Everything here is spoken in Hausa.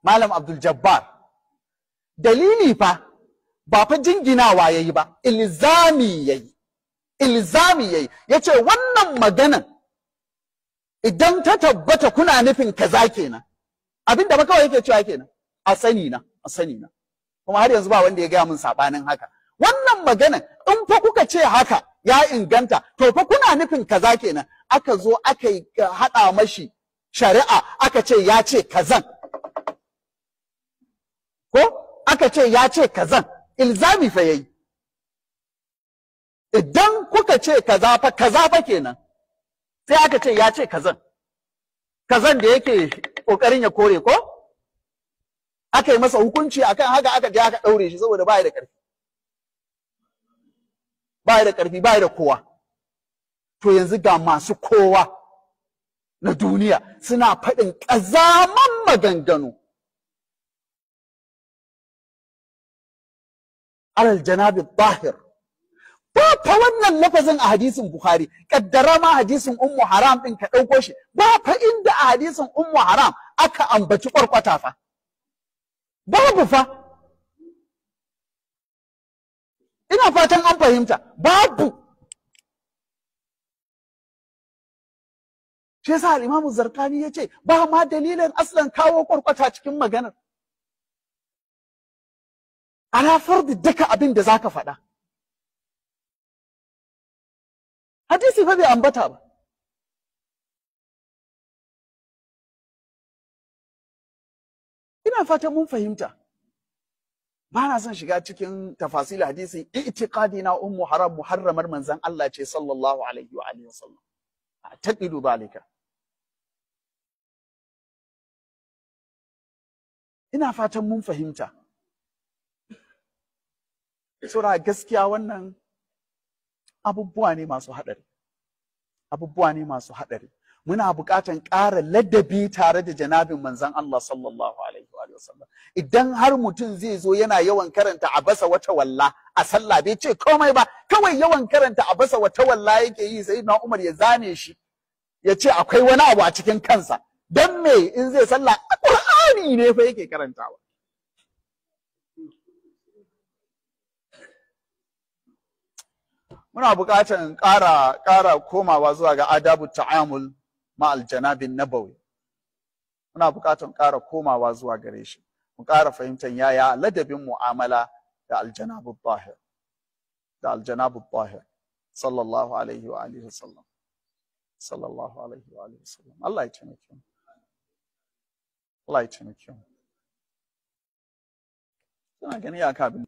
Malam Abdul Jabbar. Dalili fa ba fa jinginawa yayi ba, ilzami yayi. Yace wannan maganan idan ta tabbata kuna nufin kaza kenan. Abinda ba kawai yake cewa kenan. A sani na. Kuma har yanzu ba wanda ya gaya min sabanin haka. Wannan maganan in fa kuka ce haka ya inganta, to fa kuna nufin kaza kenan. Aka zo aka haɗa mashi shari'a, aka ce ya ce kazan. Ko aka ce ya ce kazan, ilzami fa yayi. Idan kuka ce kaza fa kenan, sai aka ce ya ce kazan. Kazan da yake kokarin ya kore ko? Aka yi masa hukunci akan haka, aka je aka daure shi saboda ba ya da ƙarfi. Ba ya da ƙarfi, ba ya da kowa. To yanzu ga masu kowa na duniya suna faɗin ƙazaman maganganu alal janabi tahir. Ba fa wannan lafazin a hadisin Bukhari, kaddara ma hadisin Ummu Haram din ka ɗauko shi, ba fa inda a hadisin Ummu Haram aka ambaci kwarkwata fa. Babu fa. Ina fatan an fahimta, babu. Shi yasa al-Imam Zarqani yace ba ma dalilin aslan kawo kwarkwata cikin maganar. Ana fardi duka abin da zaka faɗa. Hadisi fa bai ambata ba. Ina fatan mun fahimta. Ba na son shiga cikin tafasil hadisin i'tiqadi na Ummu Haram muharramar manzon Allah ce sallallahu alaihi wa alihi wasallam. Taqidu zalika. Ina fatan mun fahimta. Sura gaskiya wannan abubuwa ne masu haɗari. Muna buƙatan ƙara ladabi tare da janabin manzon Allah sallallahu alaihi wa sallam. Idan har mutum zai zo yana yawan karanta abasa wata walla a sallah, bai ce komai ba, kawai yawan karanta abasa wata walla yake yi, sai na Umar ya zane shi ya ce akwai wani abu a cikin kansa. Dan me in zai sallah Qur'ani ne fa yake karantawa. Muna buƙatar ƙara komawa zuwa ga adabu ta'amul ma'al janabin nabawi. Muna buƙatar ƙara komawa zuwa gare shi. Mu ƙara fahimtar yaya ladabin mu'amala da aljanabu tahir. Sallallahu alaihi wa alihi wasallam. Sallallahu alaihi wa alihi wasallam. Allah ya taimake mu. Allah ya taimake mu. Ina gani ya kabin